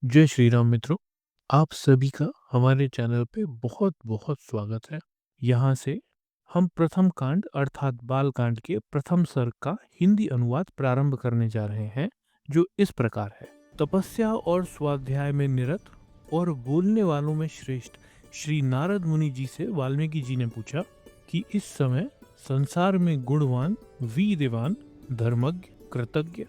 जय श्री राम मित्रों, आप सभी का हमारे चैनल पे बहुत बहुत स्वागत है। यहाँ से हम प्रथम कांड अर्थात बाल कांड के प्रथम सर्ग का हिंदी अनुवाद प्रारंभ करने जा रहे हैं, जो इस प्रकार है। तपस्या और स्वाध्याय में निरत और बोलने वालों में श्रेष्ठ श्री नारद मुनि जी से वाल्मीकि जी ने पूछा कि इस समय संसार में गुणवान, वीर्यवान, धर्मज्ञ, कृतज्ञ,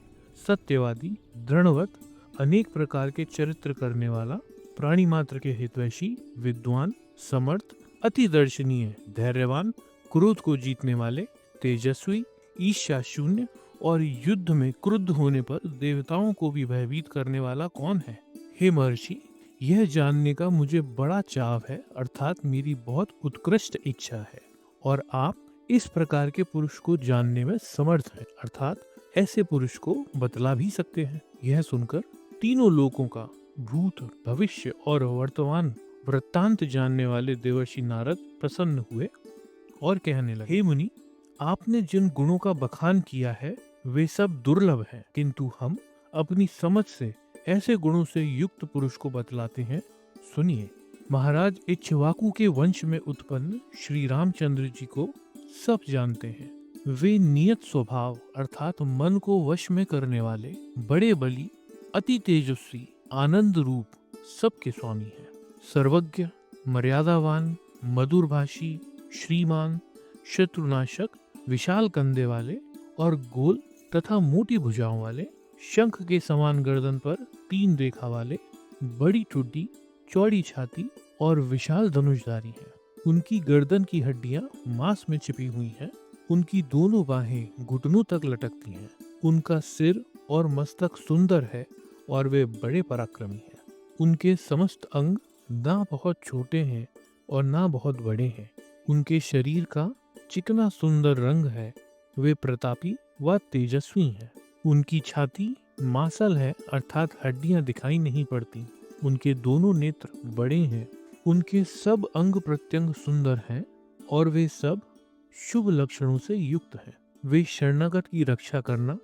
सत्यवादी, दृढ़वत, अनेक प्रकार के चरित्र करने वाला, प्राणी मात्र के हितैषी, विद्वान, समर्थ, अति दर्शनीय, धैर्यवान, क्रोध को जीतने वाले, तेजस्वी, ईर्ष्या शून्य और युद्ध में क्रुद्ध होने पर देवताओं को भी भयभीत करने वाला कौन है? हे महर्षि, यह जानने का मुझे बड़ा चाव है, अर्थात मेरी बहुत उत्कृष्ट इच्छा है, और आप इस प्रकार के पुरुष को जानने में समर्थ हैं, अर्थात ऐसे पुरुष को बतला भी सकते हैं। यह सुनकर तीनों लोकों का भूत, भविष्य और वर्तमान वृत्तांत जानने वाले देवर्षि नारद प्रसन्न हुए और कहने लगे, हे मुनि, आपने जिन गुणों का बखान किया है वे सब दुर्लभ हैं, किंतु हम अपनी समझ से ऐसे गुणों से युक्त पुरुष को बतलाते हैं। सुनिए। महाराज इक्ष्वाकु के वंश में उत्पन्न श्री रामचंद्र जी को सब जानते हैं। वे नियत स्वभाव अर्थात मन को वश में करने वाले, बड़े बली, अति तेजस्वी, आनंद रूप, सबके स्वामी हैं। सर्वज्ञ, मर्यादावान, मधुरभाषी, श्रीमान, शत्रुनाशक, विशाल कंधे वाले और गोल तथा मोटी भुजाओं वाले, शंख के समान गर्दन पर 3 रेखा वाले, बड़ी ठुड्डी, चौड़ी छाती और विशाल धनुषधारी हैं। उनकी गर्दन की हड्डियां मांस में छिपी हुई हैं। उनकी दोनों बाहें घुटनों तक लटकती हैं। उनका सिर और मस्तक सुंदर है और वे बड़े पराक्रमी हैं। उनके समस्त अंग ना बहुत छोटे हैं और ना बहुत बड़े हैं। उनके शरीर का चिकना सुंदर रंग है। वे प्रतापी व तेजस्वी हैं। उनकी छाती मांसल है, अर्थात हड्डियां दिखाई नहीं पड़ती। उनके दोनों नेत्र बड़े हैं। उनके सब अंग प्रत्यंग सुंदर हैं और वे सब शुभ लक्षणों से युक्त हैं। वे शरणागत की रक्षा करना,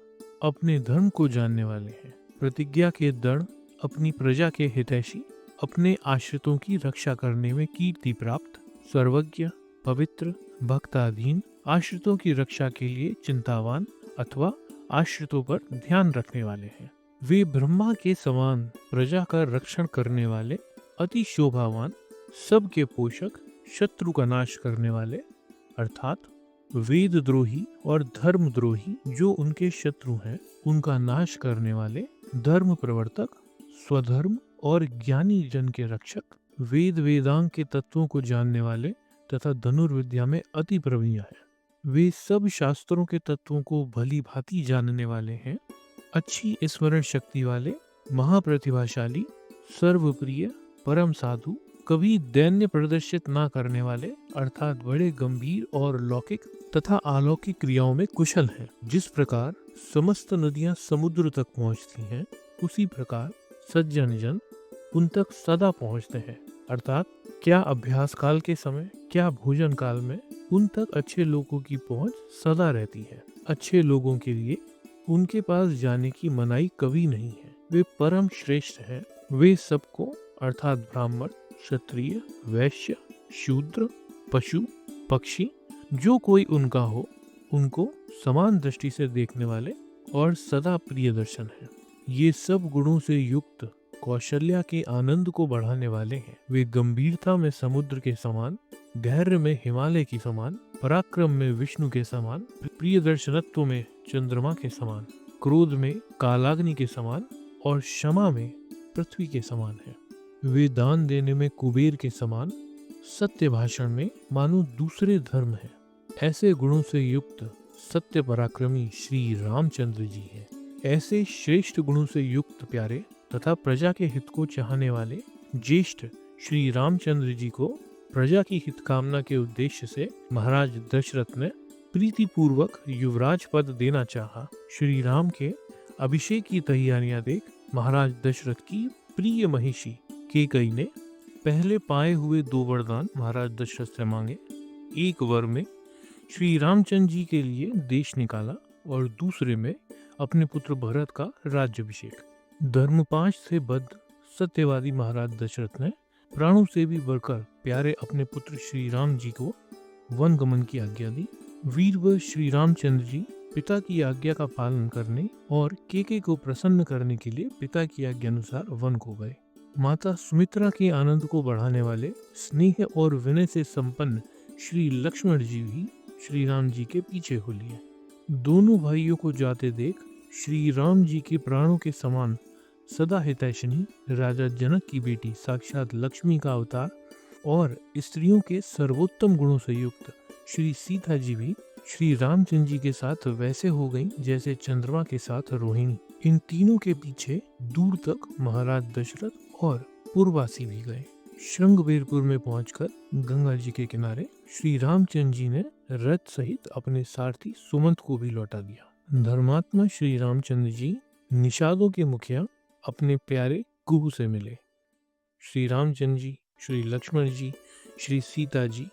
अपने धर्म को जानने वाले हैं। प्रतिज्ञा के दृढ़, अपनी प्रजा के हितैषी, अपने आश्रितों की रक्षा करने में कीर्ति प्राप्त, सर्वज्ञ, पवित्र, भक्ताधीन, आश्रितों की रक्षा के लिए चिंतावान अथवा आश्रितों पर ध्यान रखने वाले हैं। वे ब्रह्मा के समान प्रजा का रक्षण करने वाले, अति शोभावान, सबके पोषक, शत्रु का नाश करने वाले, अर्थात वेद द्रोही और धर्म द्रोही जो उनके शत्रु हैं उनका नाश करने वाले, धर्म प्रवर्तक, स्वधर्म और ज्ञानी जन के रक्षक, वेद वेदांग के तत्वों को जानने वाले तथा धनुर्विद्या में अति प्रवीण है। वे सब शास्त्रों के तत्वों को भली भांति जानने वाले हैं। अच्छी स्मरण शक्ति वाले, महाप्रतिभाशाली, सर्वप्रिय, परम साधु, कभी दैन्य प्रदर्शित ना करने वाले, अर्थात बड़े गंभीर और लौकिक तथा अलौकिक क्रियाओं में कुशल हैं। जिस प्रकार समस्त नदियां समुद्र तक पहुंचती हैं, उसी प्रकार सज्जन जन उन तक सदा पहुंचते हैं, अर्थात क्या अभ्यास काल के समय, क्या भोजन काल में उन तक अच्छे लोगों की पहुंच सदा रहती है। अच्छे लोगों के लिए उनके पास जाने की मनाही कभी नहीं है। वे परम श्रेष्ठ हैं। वे सबको अर्थात ब्राह्मण, क्षत्रिय, वैश्य, शूद्र, पशु, पक्षी, जो कोई उनका हो, उनको समान दृष्टि से देखने वाले और सदा प्रिय दर्शन है। ये सब गुणों से युक्त कौशल्या के आनंद को बढ़ाने वाले हैं। वे गंभीरता में समुद्र के समान, धैर्य में हिमालय की समान, पराक्रम में विष्णु के समान, प्रिय दर्शनत्व में चंद्रमा के समान, क्रोध में कालाग्नि के समान और क्षमा में पृथ्वी के समान है। वे दान देने में कुबेर के समान, सत्य भाषण में मानो दूसरे धर्म है। ऐसे गुणों से युक्त सत्य पराक्रमी श्री रामचंद्र जी हैं। ऐसे श्रेष्ठ गुणों से युक्त प्यारे तथा प्रजा के हित को चाहने वाले ज्येष्ठ श्री रामचंद्र जी को प्रजा की हित कामना के उद्देश्य से महाराज दशरथ ने प्रीति पूर्वक युवराज पद देना चाहा। श्री राम के अभिषेक की तैयारियां देख महाराज दशरथ की प्रिय महिषी कैकेयी ने पहले पाए हुए 2 वरदान महाराज दशरथ से मांगे। एक वर में श्री रामचंद्र जी के लिए देश निकाला और दूसरे में अपने पुत्र भरत का राज्याभिषेक। धर्मपाश से बद्ध सत्यवादी महाराज दशरथ ने प्राणों से भी बढ़कर प्यारे अपने पुत्र श्री राम जी को वन गमन की आज्ञा दी। वीरवर श्री रामचंद्र जी पिता की आज्ञा का पालन करने और केके को प्रसन्न करने के लिए पिता की आज्ञा अनुसार वन को गए। माता सुमित्रा के आनंद को बढ़ाने वाले स्नेह और विनय से संपन्न श्री लक्ष्मण जी भी श्री राम जी के पीछे हो लिए। दोनों भाइयों को जाते देख श्री राम जी के प्राणों के समान सदा हितैषिणी राजा जनक की बेटी साक्षात लक्ष्मी का अवतार और स्त्रियों के सर्वोत्तम गुणों से युक्त श्री सीता जी भी श्री रामचंद्र जी के साथ वैसे हो गईं जैसे चंद्रमा के साथ रोहिणी। इन तीनों के पीछे दूर तक महाराज दशरथ और पुरवासी भी गए। श्रृंगबेरपुर में पहुंचकर गंगा जी के किनारे श्री रामचंद्र जी ने रथ सहित अपने सारथी सुमंत को भी लौटा दिया। धर्मात्मा श्री रामचंद्र जी निषादों के मुखिया अपने प्यारे गुह से मिले। श्री रामचंद्र जी, श्री लक्ष्मण जी, श्री सीता जी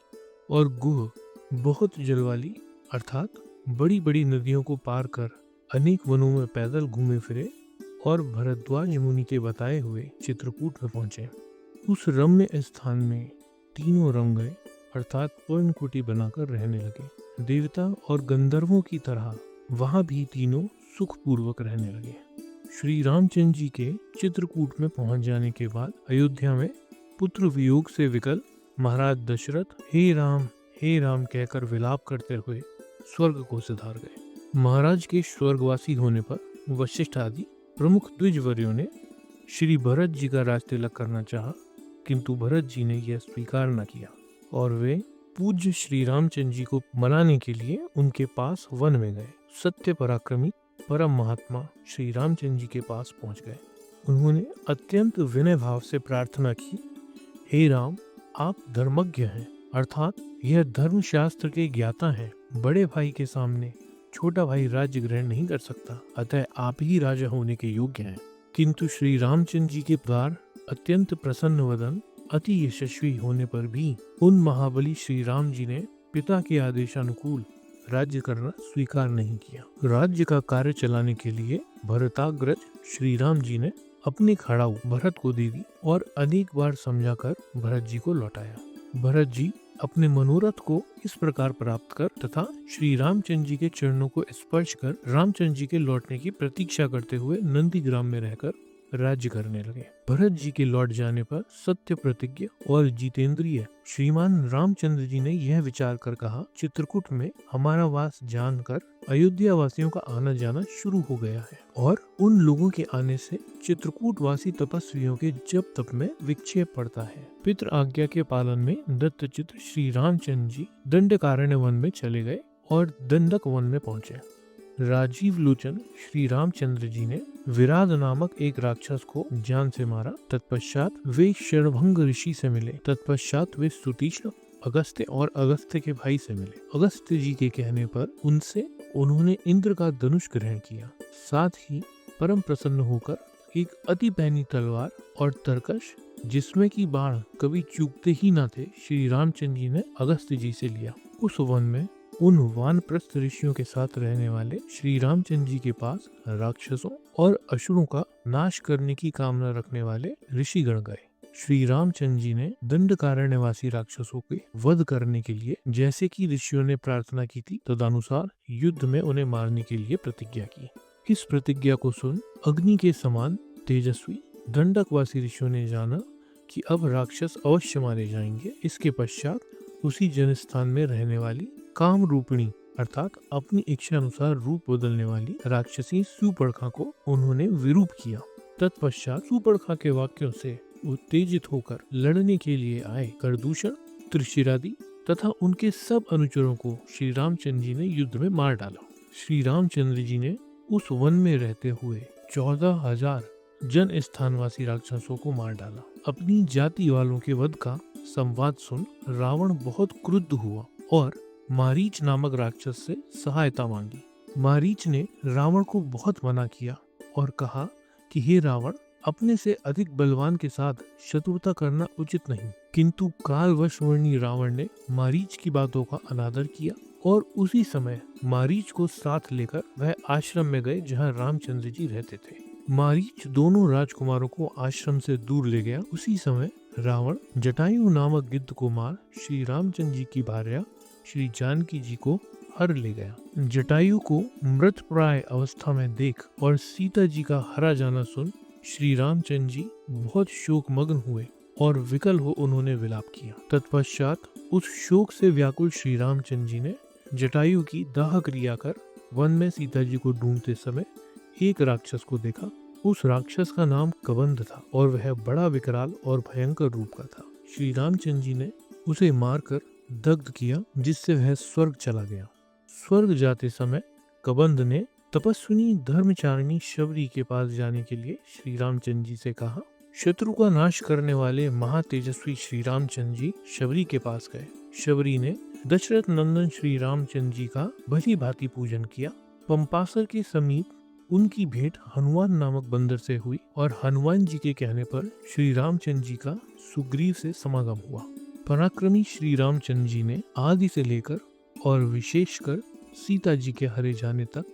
और गुह बहुत जलवाली अर्थात बड़ी बड़ी नदियों को पार कर अनेक वनों में पैदल घूमे फिरे और भरद्वाज मुनि के बताए हुए चित्रकूट में पहुंचे। उस रम्य स्थान में तीनों रंग गए अर्थात पर्णकुटी बनाकर रहने लगे। देवता और गंधर्वों की तरह वहां भी तीनों सुखपूर्वक रहने लगे। श्री रामचंद्र जी के चित्रकूट में पहुंच जाने के बाद अयोध्या में पुत्र वियोग से विकल महाराज दशरथ हे राम कहकर विलाप करते हुए स्वर्ग को सिधार गए। महाराज के स्वर्गवासी होने पर वशिष्ठ आदि प्रमुख द्विजवर्यों ने श्री भरत जी का राज तिलक करना चाहा, किंतु भरत जी ने यह स्वीकार न किया और वे पूज्य श्री रामचंद्र जी को मनाने के लिए उनके पास वन में गए। सत्य पराक्रमी परम महात्मा श्री रामचंद्र जी के पास पहुंच गए। उन्होंने अत्यंत विनय भाव से प्रार्थना की, हे राम, आप धर्मज्ञ हैं अर्थात यह धर्म शास्त्र के ज्ञाता हैं। बड़े भाई के सामने छोटा भाई राज्य ग्रहण नहीं कर सकता, अतः आप ही राजा होने के योग्य हैं। किंतु श्री रामचंद्र जी के द्वार अत्यंत प्रसन्न वदन अति यशस्वी होने पर भी उन महाबली श्री राम जी ने पिता के आदेशानुकूल राज्य करना स्वीकार नहीं किया। राज्य का कार्य चलाने के लिए भरताग्रज श्री राम जी ने अपने खड़ाऊ भरत को दे दी और अनेक बार समझाकर भरत जी को लौटाया। भरत जी अपने मनोरथ को इस प्रकार प्राप्त कर तथा श्री रामचंद्र जी के चरणों को स्पर्श कर रामचंद्र जी के लौटने की प्रतीक्षा करते हुए नंदीग्राम में रहकर राज्य करने लगे। भरत जी के लौट जाने पर सत्य प्रतिज्ञ और जितेंद्रिय श्रीमान रामचंद्र जी ने यह विचार कर कहा, चित्रकूट में हमारा वास जानकर अयोध्या वासियों का आना जाना शुरू हो गया है और उन लोगों के आने से चित्रकूट वासी तपस्वियों के जप तप में विक्षेप पड़ता है। पितृ आज्ञा के पालन में दत्तचित्र श्री रामचंद्र जी दंडकारण्य वन में चले गए और दंडक वन में पहुँचे। राजीव लोचन श्री रामचंद्र जी ने विराट नामक एक राक्षस को जान से मारा। तत्पश्चात वे शरणभंग ऋषि से मिले। तत्पश्चात वे सुतीक्ष्ण अगस्त्य और अगस्त्य के भाई से मिले। अगस्त्य जी के कहने पर उनसे उन्होंने इंद्र का धनुष ग्रहण किया। साथ ही परम प्रसन्न होकर एक अति पैनी तलवार और तरकश जिसमें की बाण कभी चूकते ही न थे श्री रामचंद्र जी ने अगस्त्य जी से लिया। उस वन में उन वानप्रस्थ ऋषियों के साथ रहने वाले श्री रामचंद्र जी के पास राक्षसों और असुरों का नाश करने की कामना रखने वाले ऋषिगण गए। श्री रामचंद्र जी ने दंडकारण्यवासी राक्षसों के वध करने के लिए जैसे कि ऋषियों ने प्रार्थना की थी तदनुसार युद्ध में उन्हें मारने के लिए प्रतिज्ञा की। इस प्रतिज्ञा को सुन अग्नि के समान तेजस्वी दंडकवासी ऋषियों ने जाना कि अब राक्षस अवश्य मारे जाएंगे। इसके पश्चात उसी जनस्थान में रहने वाली काम रूपिणी अर्थात अपनी इच्छा अनुसार रूप बदलने वाली राक्षसी सुपर्णखा को उन्होंने विरूप किया। तत्पश्चात सुपर्णखा के वाक्यों से उत्तेजित होकर लड़ने के लिए आए करदूषण, त्रिशिरादि तथा उनके सब अनुचरों को श्री रामचंद्र जी ने युद्ध में मार डाला। श्री रामचंद्र जी ने उस वन में रहते हुए 14,000 जन स्थानवासी राक्षसों को मार डाला। अपनी जाति वालों के वध का संवाद सुन रावण बहुत क्रुद्ध हुआ और मारीच नामक राक्षस से सहायता मांगी। मारीच ने रावण को बहुत मना किया और कहा कि हे रावण, अपने से अधिक बलवान के साथ शत्रुता करना उचित नहीं। किंतु कालवशवर्णी रावण ने मारीच की बातों का अनादर किया और उसी समय मारीच को साथ लेकर वह आश्रम में गए जहां रामचंद्र जी रहते थे। मारीच दोनों राजकुमारों को आश्रम से दूर ले गया। उसी समय रावण जटायु नामक गिद्ध को मार श्री रामचंद्र जी की भार्या श्री जानकी जी को हर ले गया। जटायु को मृत प्राय अवस्था में देख और सीता जी का हरा जाना सुन श्री रामचंद्र जी बहुत शोक मग्न हुए और विकल हो उन्होंने विलाप किया। तत्पश्चात उस शोक से व्याकुल श्री रामचंद्र जी ने जटायु की दाह क्रिया कर वन में सीता जी को ढूंढते समय एक राक्षस को देखा। उस राक्षस का नाम कबंध था और वह बड़ा विकराल और भयंकर रूप का था। श्री रामचंद्र जी ने उसे मारकर दग्ध किया, जिससे वह स्वर्ग चला गया। स्वर्ग जाते समय कबंध ने तपस्विनी धर्मचारिणी शबरी के पास जाने के लिए श्री रामचंद्र जी से कहा। शत्रु का नाश करने वाले महातेजस्वी श्री रामचंद्र जी शबरी के पास गए। शबरी ने दशरथ नंदन श्री रामचंद्र जी का भली भांति पूजन किया। पंपासर के समीप उनकी भेंट हनुमान नामक बंदर से हुई और हनुमान जी के कहने पर श्री रामचंद्र जी का सुग्रीव से समागम हुआ। पराक्रमी श्री रामचंद्र जी ने आदि से लेकर और विशेषकर सीता जी के हरे जाने तक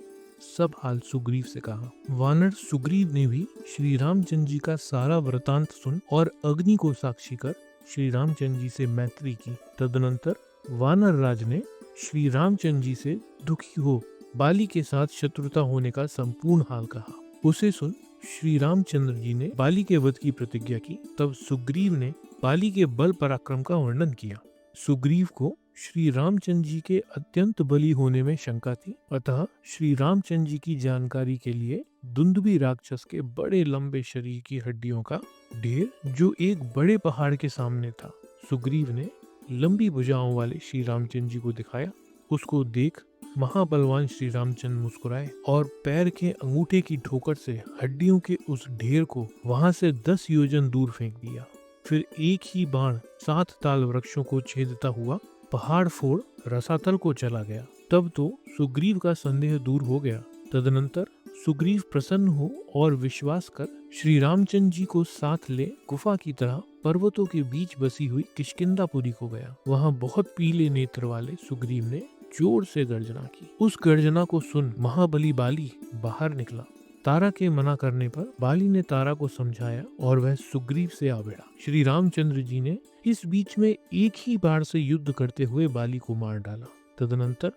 सब हाल सुग्रीव से कहा। वानर सुग्रीव ने भी श्री रामचंद्र जी का सारा वृतांत सुन और अग्नि को साक्षी कर श्री रामचंद्र जी से मैत्री की। तदनंतर वानर राज ने श्री रामचंद्र जी से दुखी हो बाली के साथ शत्रुता होने का संपूर्ण हाल कहा। उसे सुन श्री रामचंद्र जी ने बाली के वध की प्रतिज्ञा की। तब सुग्रीव ने बाली के बल पराक्रम का वर्णन किया। सुग्रीव को श्री रामचंद्र जी के अत्यंत बली होने में शंका थी, अतः श्री रामचंद्र जी की जानकारी के लिए दुंदुभी राक्षस के बड़े लंबे शरीर की हड्डियों का ढेर जो एक बड़े पहाड़ के सामने था, सुग्रीव ने लंबी भुजाओं वाले श्री रामचंद्र जी को दिखाया। उसको देख महाबलवान श्री रामचंद्र मुस्कुराए और पैर के अंगूठे की ठोकर से हड्डियों के उस ढेर को वहां से 10 योजन दूर फेंक दिया। फिर एक ही बाण 7 ताल वृक्षों को छेदता हुआ पहाड़ फोड़ रसातल को चला गया। तब तो सुग्रीव का संदेह दूर हो गया। तदनंतर सुग्रीव प्रसन्न हो और विश्वास कर श्री रामचंद्र जी को साथ ले गुफा की तरह पर्वतों के बीच बसी हुई किष्किंधापुरी को गया। वहाँ बहुत पीले नेत्र वाले सुग्रीव ने जोर से गर्जना की। उस गर्जना को सुन महाबली बाली बाहर निकला। तारा के मना करने पर बाली ने तारा को समझाया और वह सुग्रीव से आ भिड़ा। श्री रामचंद्र जी ने इस बीच में एक ही बार से युद्ध करते हुए बाली को मार डाला। तदनंतर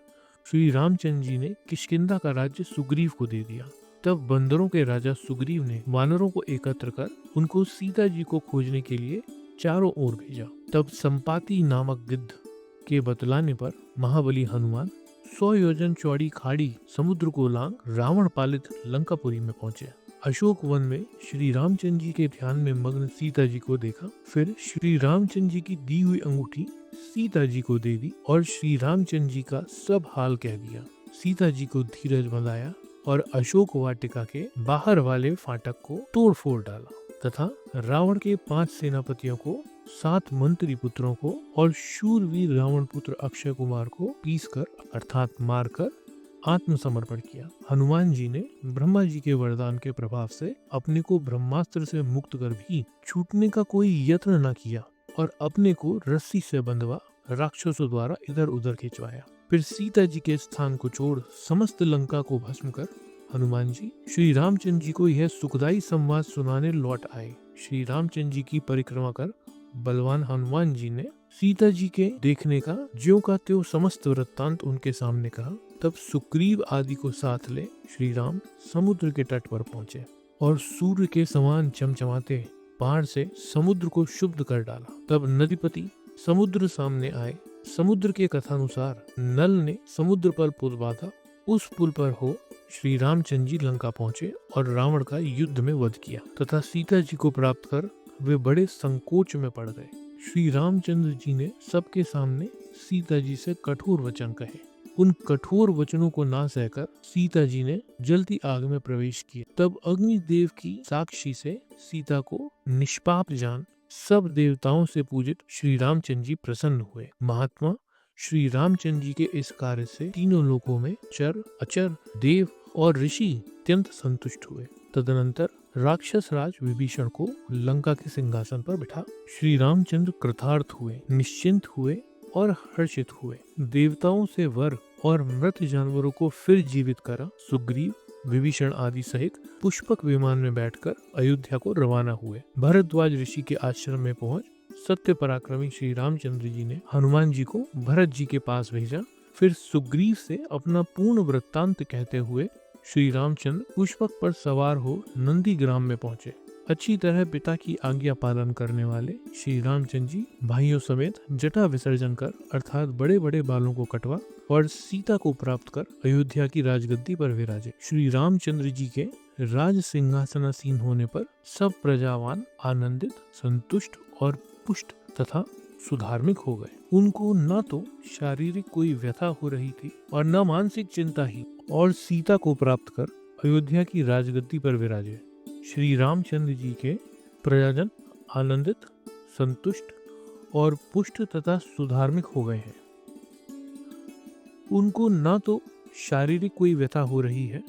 श्री रामचंद्र जी ने किष्किंधा का राज्य सुग्रीव को दे दिया। तब बंदरों के राजा सुग्रीव ने वानरों को एकत्र कर उनको सीता जी को खोजने के लिए चारों ओर भेजा। तब संपाति नामक गिद्ध के बतलाने पर महाबली हनुमान 100 योजन चौड़ी खाड़ी समुद्र को लांग रावण पालित लंकापुरी में पहुंचे। अशोक वन में श्री रामचंद्र जी के ध्यान में मग्न सीता जी को देखा। फिर श्री रामचंद्र जी की दी हुई अंगूठी सीता जी को दे दी और श्री रामचंद्र जी का सब हाल कह दिया। सीता जी को धीरज बंधाया और अशोक वाटिका के बाहर वाले फाटक को तोड़ फोड़ डाला तथा रावण के 5 सेनापतियों को, 7 मंत्री पुत्रों को और शूरवीर रावण पुत्र अक्षय कुमार को पीसकर अर्थात मारकर आत्मसमर्पण किया। हनुमान जी ने ब्रह्मा जी के वरदान के प्रभाव से अपने को ब्रह्मास्त्र से मुक्त कर भी छूटने का कोई यत्न न किया और अपने को रस्सी से बंधवा राक्षसों द्वारा इधर उधर खिंचवाया। फिर सीता जी के स्थान को छोड़ समस्त लंका को भस्म कर हनुमान जी श्री रामचंद्र जी को यह सुखदायी संवाद सुनाने लौट आए। श्री रामचंद्र जी की परिक्रमा कर बलवान हनुमान जी ने सीता जी के देखने का ज्यों का त्यों समस्त वृत्तांत उनके सामने कहा। तब सुग्रीव आदि को साथ ले श्री राम समुद्र के तट पर पहुंचे और सूर्य के समान चमचमाते पहाड़ से समुद्र को शुद्ध कर डाला। तब नदीपति समुद्र सामने आए। समुद्र के कथानुसार नल ने समुद्र पर पुल बांधा। उस पुल पर हो श्री रामचंद्र जी लंका पहुंचे और रावण का युद्ध में वध किया तथा सीता जी को प्राप्त कर वे बड़े संकोच में पड़ गए। श्री रामचंद्र जी ने सबके सामने सीता जी से कठोर वचन कहे। उन कठोर वचनों को ना सहकर सीता जी ने जलती आग में प्रवेश किया। तब अग्निदेव की साक्षी से सीता को निष्पाप जान सब देवताओं से पूजित श्री रामचंद्र जी प्रसन्न हुए। महात्मा श्री रामचंद्र जी के इस कार्य से तीनों लोकों में चर, अचर, देव और ऋषि अत्यंत संतुष्ट हुए। तदनंतर राक्षस राज विभीषण को लंका के सिंहासन पर बिठा श्री रामचंद्र कृतार्थ हुए, निश्चिंत हुए और हर्षित हुए। देवताओं से वर और मृत जानवरों को फिर जीवित करा। सुग्रीव विभीषण आदि सहित पुष्पक विमान में बैठकर अयोध्या को रवाना हुए। भरद्वाज ऋषि के आश्रम में पहुंच सत्य पराक्रमी श्री रामचंद्र जी ने हनुमान जी को भरत जी के पास भेजा। फिर सुग्रीव से अपना पूर्ण वृत्तांत कहते हुए श्री रामचंद्र पुष्पक पर सवार हो नंदीग्राम में पहुंचे। अच्छी तरह पिता की आज्ञा पालन करने वाले श्री रामचंद्र जी भाइयों समेत जटा विसर्जन कर अर्थात बड़े बड़े बालों को कटवा और सीता को प्राप्त कर अयोध्या की राजगद्दी पर विराजे। श्री रामचंद्र जी के राज सिंहासनासीन होने पर सब प्रजावान आनंदित, संतुष्ट और पुष्ट तथा सुधार्मिक हो गए। उनको न तो शारीरिक कोई व्यथा हो रही थी और न मानसिक चिंता ही, और सीता को प्राप्त कर अयोध्या की राजगद्दी पर विराजे। श्री रामचंद्र जी के प्रजाजन आनंदित, संतुष्ट और पुष्ट तथा सुधार्मिक हो गए हैं। उनको न तो शारीरिक कोई व्यथा हो रही है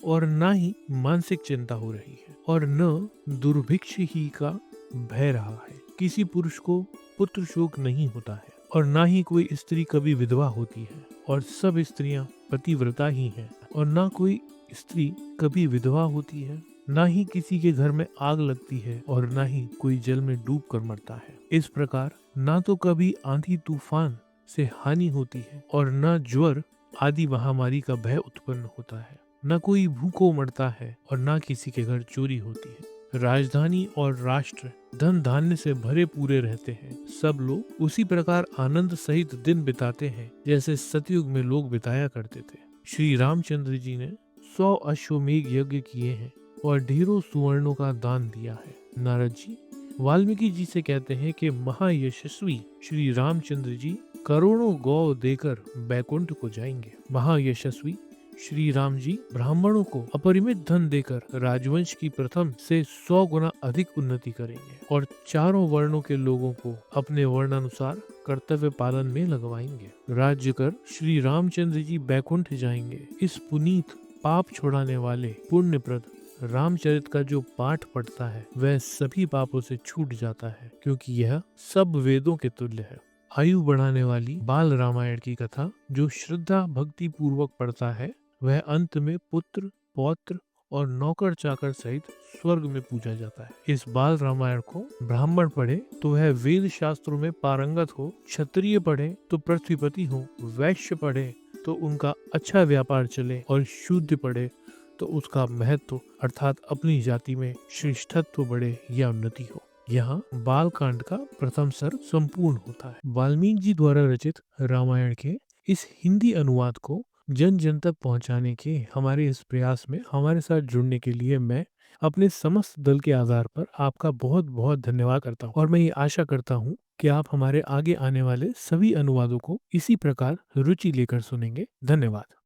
और न ही मानसिक चिंता हो रही है, और न दुर्भिक्ष ही का भय रहा है। किसी पुरुष को पुत्र शोक नहीं होता है और न ही कोई स्त्री कभी विधवा होती है, और सब स्त्रियां पतिव्रता ही हैं, और न कोई स्त्री कभी विधवा होती है, न ही किसी के घर में आग लगती है और न ही कोई जल में डूब कर मरता है। इस प्रकार न तो कभी आंधी तूफान से हानि होती है और न ज्वर आदि महामारी का भय उत्पन्न होता है, न कोई भूखों मरता है और न किसी के घर चोरी होती है। राजधानी और राष्ट्र धन धान्य से भरे पूरे रहते हैं। सब लोग उसी प्रकार आनंद सहित दिन बिताते हैं जैसे सतयुग में लोग बिताया करते थे। श्री रामचंद्र जी ने 100 अश्वमेघ यज्ञ किए हैं और ढेरों सुवर्णों का दान दिया है। नारद जी वाल्मीकि जी से कहते हैं कि महायशस्वी श्री रामचंद्र जी करोड़ों गौ देकर बैकुंठ को जाएंगे। महायशस्वी श्री राम जी ब्राह्मणों को अपरिमित धन देकर राजवंश की प्रथम से 100 गुना अधिक उन्नति करेंगे और चारों वर्णों के लोगों को अपने वर्णानुसार कर्तव्य पालन में लगवाएंगे। राज्य कर श्री रामचंद्र जी बैकुंठ जाएंगे। इस पुनीत पाप छुड़ाने वाले पुण्यप्रद रामचरित का जो पाठ पढ़ता है वह सभी पापों से छूट जाता है, क्योंकि यह सब वेदों के तुल्य है। आयु बढ़ाने वाली बाल रामायण की कथा जो श्रद्धा भक्ति पूर्वक पढ़ता है वह अंत में पुत्र, पौत्र और नौकर चाकर सहित स्वर्ग में पूजा जाता है। इस बाल रामायण को ब्राह्मण पढ़े तो वह वेद शास्त्रों में पारंगत हो, क्षत्रिय पढ़े तो पृथ्वीपति हो, वैश्य पढ़े तो उनका अच्छा व्यापार चले और शूद्र पढ़े तो उसका महत्व अर्थात अपनी जाति में श्रेष्ठत्व बढ़े या उन्नति हो। यहाँ बाल कांड का प्रथम सर्ग संपूर्ण होता है। वाल्मीकि जी द्वारा रचित रामायण के इस हिंदी अनुवाद को जन जन तक पहुँचाने के हमारे इस प्रयास में हमारे साथ जुड़ने के लिए मैं अपने समस्त दल के आधार पर आपका बहुत बहुत धन्यवाद करता हूँ, और मैं ये आशा करता हूँ कि आप हमारे आगे आने वाले सभी अनुवादों को इसी प्रकार रुचि लेकर सुनेंगे। धन्यवाद।